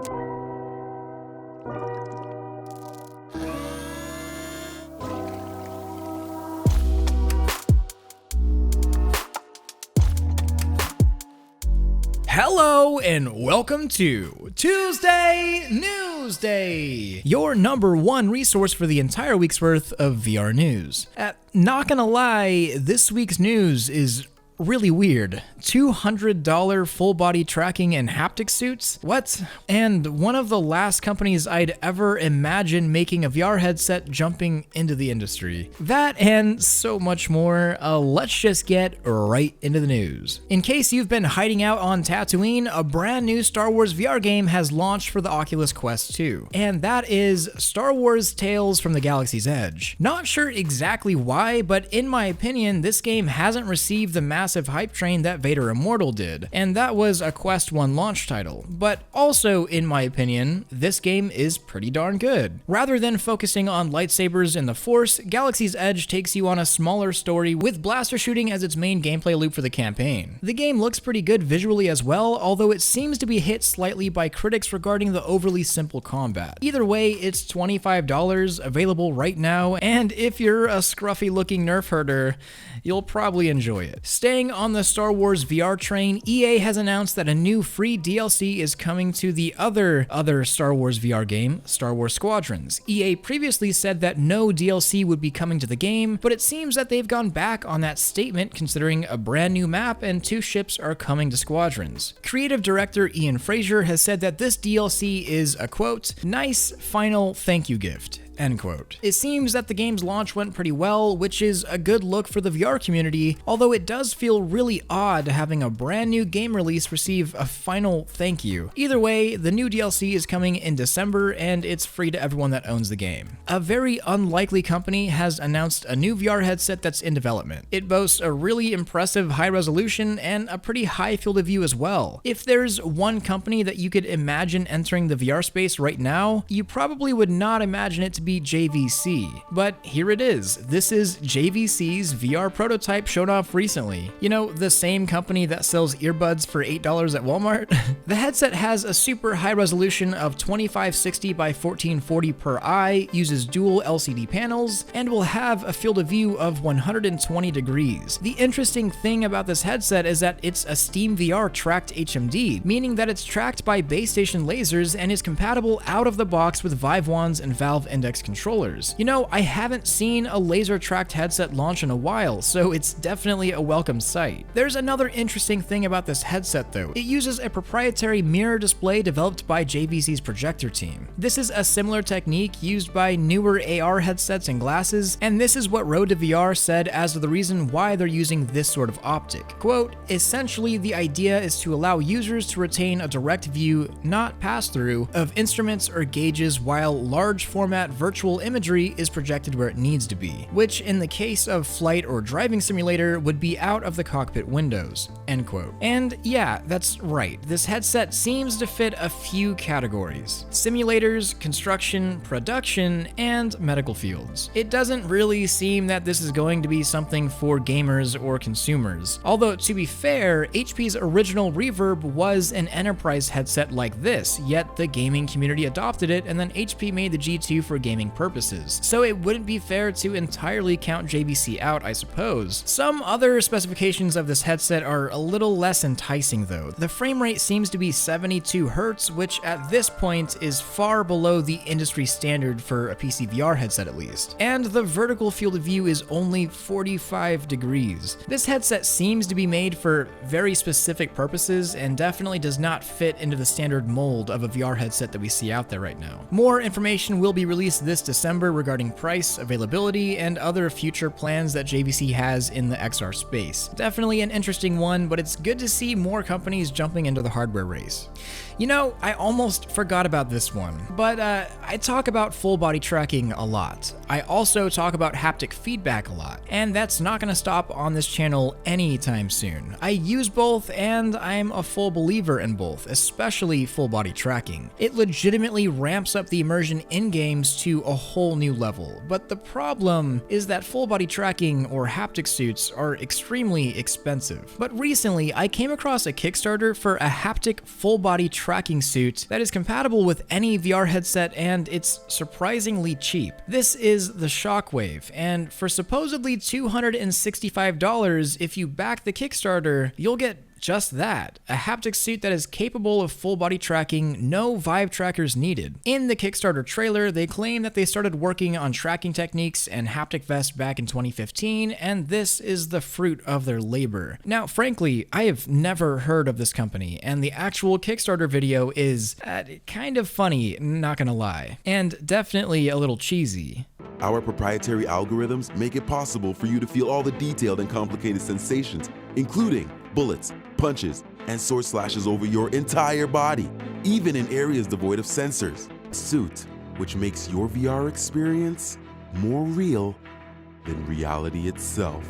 Hello and welcome to Tuesday Newsday, your #1 resource for the entire week's worth of VR news. Not gonna lie, this week's news is really weird. $200 full body tracking and haptic suits? What? And one of the last companies I'd ever imagine making a VR headset jumping into the industry. That and so much more. Let's just get right into the news. In case you've been hiding out on Tatooine, a brand new Star Wars VR game has launched for the Oculus Quest 2. And that is Star Wars Tales from the Galaxy's Edge. Not sure exactly why, but in my opinion, this game hasn't received the massive hype train that Vader Immortal did, and that was a Quest 1 launch title. But also, in my opinion, this game is pretty darn good. Rather than focusing on lightsabers and the Force, Galaxy's Edge takes you on a smaller story with blaster shooting as its main gameplay loop for the campaign. The game looks pretty good visually as well, although it seems to be hit slightly by critics regarding the overly simple combat. Either way, it's $25, available right now, and if you're a scruffy looking nerf herder, you'll probably enjoy it. Staying on the Star Wars VR train, EA has announced that a new free DLC is coming to the other Star Wars VR game, Star Wars Squadrons. EA previously said that no DLC would be coming to the game, but it seems that they've gone back on that statement considering a brand new map and 2 ships are coming to Squadrons. Creative director Ian Fraser has said that this DLC is a quote, "nice final thank you gift." End quote. It seems that the game's launch went pretty well, which is a good look for the VR community, although it does feel really odd having a brand new game release receive a final thank you. Either way, the new DLC is coming in December and it's free to everyone that owns the game. A very unlikely company has announced a new VR headset that's in development. It boasts a really impressive high resolution and a pretty high field of view as well. If there's one company that you could imagine entering the VR space right now, you probably would not imagine it to be JVC, but here it is. This is JVC's VR prototype shown off recently. You know, the same company that sells earbuds for $8 at Walmart? The headset has a super high resolution of 2560 by 1440 per eye, uses dual LCD panels, and will have a field of view of 120 degrees. The interesting thing about this headset is that it's a Steam VR tracked HMD, meaning that it's tracked by base station lasers and is compatible out of the box with Vive wands and Valve Index controllers. You know, I haven't seen a laser-tracked headset launch in a while, so it's definitely a welcome sight. There's another interesting thing about this headset though. It uses a proprietary mirror display developed by JVC's projector team. This is a similar technique used by newer AR headsets and glasses, and this is what Road to VR said as the reason why they're using this sort of optic. Quote, essentially the idea is to allow users to retain a direct view, not pass-through, of instruments or gauges while large format virtual imagery is projected where it needs to be, which in the case of flight or driving simulator would be out of the cockpit windows, end quote. And yeah, that's right, this headset seems to fit a few categories: simulators, construction, production, and medical fields. It doesn't really seem that this is going to be something for gamers or consumers. Although to be fair, HP's original Reverb was an enterprise headset like this, yet the gaming community adopted it and then HP made the G2 for gaming purposes. So it wouldn't be fair to entirely count JVC out, I suppose. Some other specifications of this headset are a little less enticing though. The frame rate seems to be 72 Hz, which at this point is far below the industry standard for a PC VR headset at least. And the vertical field of view is only 45 degrees. This headset seems to be made for very specific purposes and definitely does not fit into the standard mold of a VR headset that we see out there right now. More information will be released this December regarding price, availability, and other future plans that JVC has in the XR space. Definitely an interesting one, but it's good to see more companies jumping into the hardware race. You know, I almost forgot about this one, but I talk about full body tracking a lot. I also talk about haptic feedback a lot, and that's not going to stop on this channel anytime soon. I use both, and I'm a full believer in both, especially full body tracking. It legitimately ramps up the immersion in games to a whole new level, but the problem is that full body tracking or haptic suits are extremely expensive. But recently, I came across a Kickstarter for a haptic full body tracking suit that is compatible with any VR headset, and it's surprisingly cheap. This is the Shockwave, and for supposedly $265, if you back the Kickstarter, you'll get just that, a haptic suit that is capable of full body tracking, no Vive trackers needed. In the Kickstarter trailer, they claim that they started working on tracking techniques and haptic vest back in 2015, and this is the fruit of their labor. Now, frankly, I have never heard of this company, and the actual Kickstarter video is kind of funny, not gonna lie, and definitely a little cheesy. Our proprietary algorithms make it possible for you to feel all the detailed and complicated sensations, including bullets, punches, and sword slashes over your entire body, even in areas devoid of sensors. A suit which makes your VR experience more real than reality itself.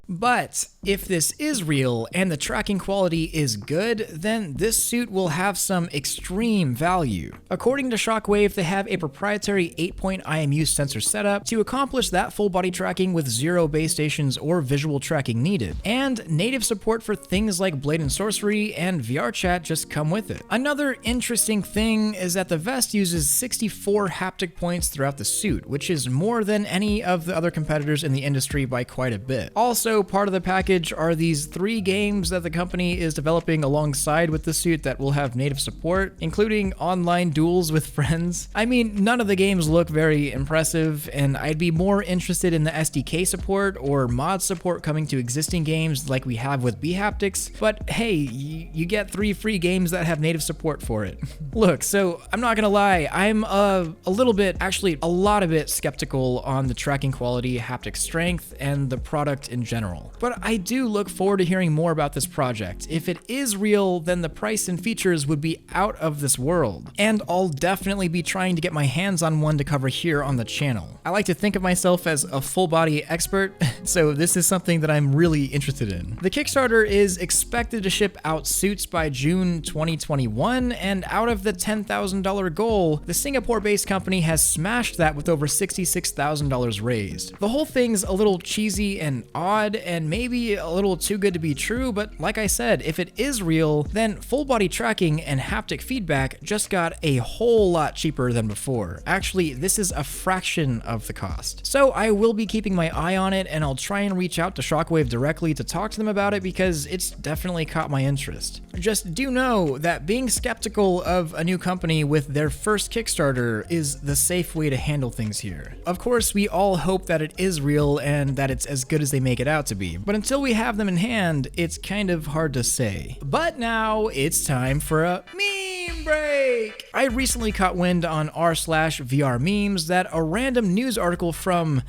But if this is real and the tracking quality is good, then this suit will have some extreme value. According to Shockwave, they have a proprietary 8-point IMU sensor setup to accomplish that full body tracking with 0 base stations or visual tracking needed. And native support for things like Blade and Sorcery and VR chat just come with it. Another interesting thing is that the vest uses 64 haptic points throughout the suit, which is more than any of the other competitors in the industry by quite a bit. Also, part of the package are these 3 games that the company is developing alongside with the suit that will have native support, including online duels with friends. I mean, none of the games look very impressive, and I'd be more interested in the SDK support or mod support coming to existing games like we have with bHaptics, but hey, you get 3 free games that have native support for it. Look, so I'm not gonna lie, I'm a little bit, actually a lot of it skeptical on the tracking quality, haptic strength, and the product in general. But I do look forward to hearing more about this project. If it is real, then the price and features would be out of this world. And I'll definitely be trying to get my hands on one to cover here on the channel. I like to think of myself as a full body expert, so this is something that I'm really interested in. The Kickstarter is expected to ship out suits by June 2021, and out of the $10,000 goal, the Singapore-based company has smashed that with over $66,000 raised. The whole thing's a little cheesy and odd, and maybe a little too good to be true, but like I said, if it is real, then full body tracking and haptic feedback just got a whole lot cheaper than before. Actually, this is a fraction of the cost. So I will be keeping my eye on it, and I'll try and reach out to Shockwave directly to talk to them about it because it's definitely caught my interest. Just do know that being skeptical of a new company with their first Kickstarter is the safe way to handle things here. Of course, we all hope that it is real and that it's as good as they make it out to be, but until we have them in hand, it's kind of hard to say. But now it's time for a meme break! I recently caught wind on r/VR memes that a random news article from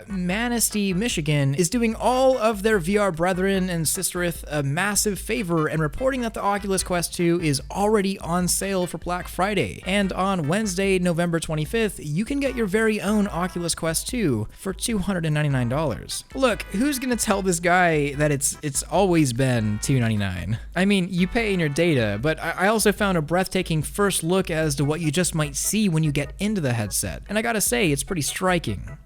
Manistee, Michigan is doing all of their VR brethren and sistereth a massive favor and reporting that the Oculus Quest 2 is already on sale for Black Friday. And on Wednesday, November 25th, you can get your very own Oculus Quest 2 for $299. Look, who's gonna tell this guy that it's always been $299? I mean, you pay in your data, but I also found a breathtaking first look as to what you just might see when you get into the headset. And I gotta say, it's pretty striking.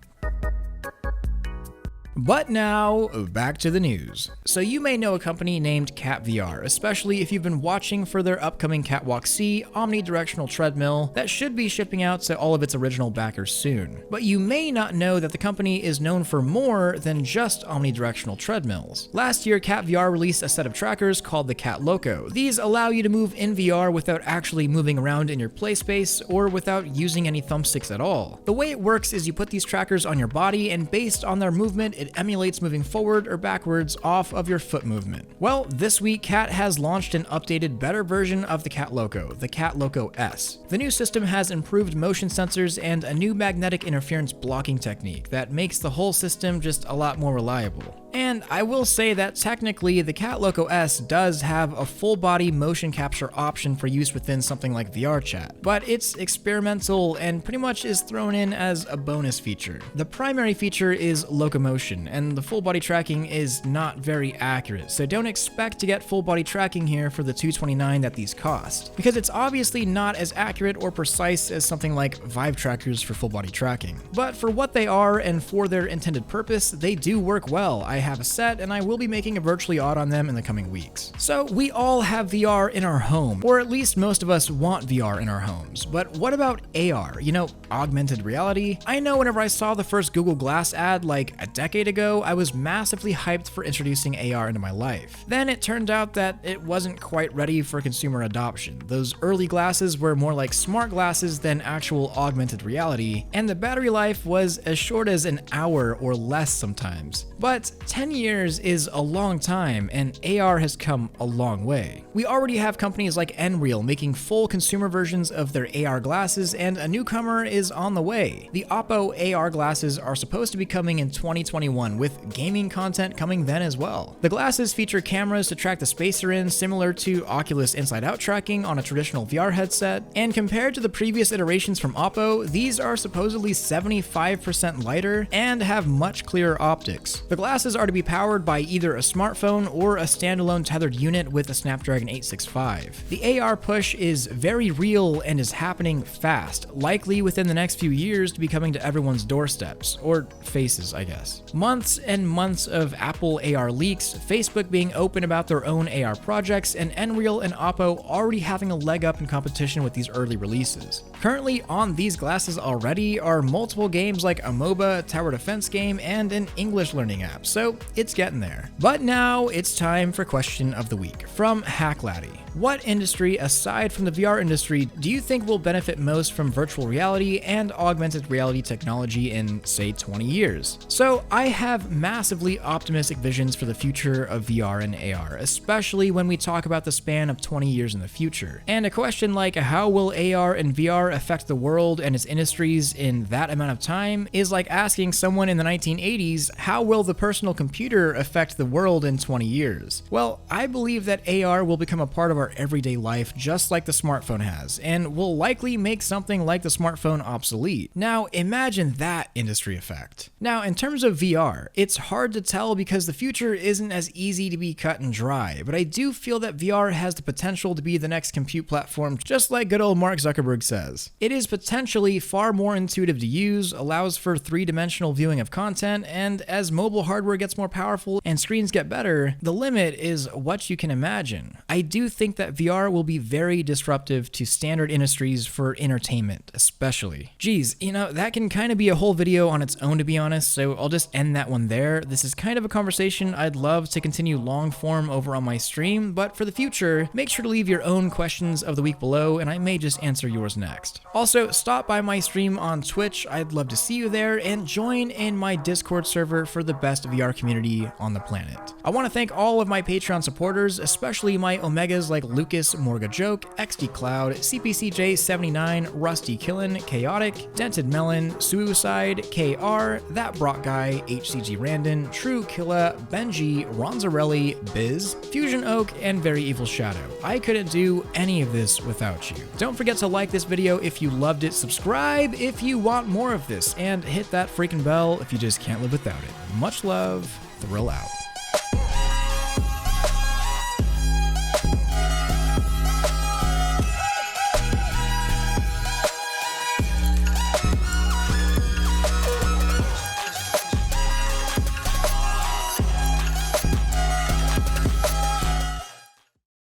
But now, back to the news. So you may know a company named Cat VR, especially if you've been watching for their upcoming Catwalk C omnidirectional treadmill that should be shipping out to all of its original backers soon. But you may not know that the company is known for more than just omnidirectional treadmills. Last year, Cat VR released a set of trackers called the Cat Loco. These allow you to move in VR without actually moving around in your play space or without using any thumbsticks at all. The way it works is you put these trackers on your body, and based on their movement, it emulates moving forward or backwards off of your foot movement. Well, this week, Cat has launched an updated, better version of the Cat Loco, the Cat Loco S. The new system has improved motion sensors and a new magnetic interference blocking technique that makes the whole system just a lot more reliable. And I will say that technically the Cat Loco S does have a full body motion capture option for use within something like VR chat, but it's experimental and pretty much is thrown in as a bonus feature. The primary feature is locomotion, and the full body tracking is not very accurate, so don't expect to get full body tracking here for the $229 that these cost, because it's obviously not as accurate or precise as something like Vive trackers for full body tracking. But for what they are and for their intended purpose, they do work well. I have a set, and I will be making a virtually odd on them in the coming weeks. So we all have VR in our home, or at least most of us want VR in our homes. But what about AR? You know, augmented reality? I know whenever I saw the first Google Glass ad like a decade ago, I was massively hyped for introducing AR into my life. Then it turned out that it wasn't quite ready for consumer adoption. Those early glasses were more like smart glasses than actual augmented reality, and the battery life was as short as an hour or less sometimes. But 10 years is a long time, and AR has come a long way. We already have companies like Nreal making full consumer versions of their AR glasses, and a newcomer is on the way. The Oppo AR glasses are supposed to be coming in 2021, with gaming content coming then as well. The glasses feature cameras to track the space you're in, similar to Oculus inside-out tracking on a traditional VR headset, and compared to the previous iterations from Oppo, these are supposedly 75% lighter and have much clearer optics. The glasses are to be powered by either a smartphone or a standalone tethered unit with a Snapdragon 865. The AR push is very real and is happening fast, likely within the next few years to be coming to everyone's doorsteps, or faces, I guess. Months and months of Apple AR leaks, Facebook being open about their own AR projects, and Nreal and Oppo already having a leg up in competition with these early releases. Currently on these glasses already are multiple games like a MOBA, tower defense game, and an English learning app, so it's getting there. But now it's time for question of the week from HackLaddie. What industry, aside from the VR industry, do you think will benefit most from virtual reality and augmented reality technology in, say, 20 years? So I have massively optimistic visions for the future of VR and AR, especially when we talk about the span of 20 years in the future. And a question like how will AR and VR affect the world and its industries in that amount of time is like asking someone in the 1980s, how will the personal computer affect the world in 20 years? Well, I believe that AR will become a part of our everyday life just like the smartphone has, and will likely make something like the smartphone obsolete. Now imagine that industry effect. Now in terms of VR, it's hard to tell because the future isn't as easy to be cut and dry, but I do feel that VR has the potential to be the next compute platform, just like good old Mark Zuckerberg says. It is potentially far more intuitive to use, allows for three-dimensional viewing of content, and as mobile hardware gets more powerful and screens get better, the limit is what you can imagine. I do think that VR will be very disruptive to standard industries for entertainment, especially. Geez, you know, that can kind of be a whole video on its own, to be honest, so I'll just end that one there. This is kind of a conversation I'd love to continue long form over on my stream, but for the future, make sure to leave your own questions of the week below, and I may just answer yours next. Also, stop by my stream on Twitch, I'd love to see you there, and join in my Discord server for the best VR community on the planet. I want to thank all of my Patreon supporters, especially my Omegas like Lucas, Morga Joke, XD Cloud, CPCJ79, Rusty Killin, Chaotic, Dented Melon, Suicide, KR, That Brock Guy, HCG Randon, True Killa, Benji, Ronzarelli, Biz, Fusion Oak, and Very Evil Shadow. I couldn't do any of this without you. Don't forget to like this video if you loved it, subscribe if you want more of this, and hit that freaking bell if you just can't live without it. Much love, Thrill out.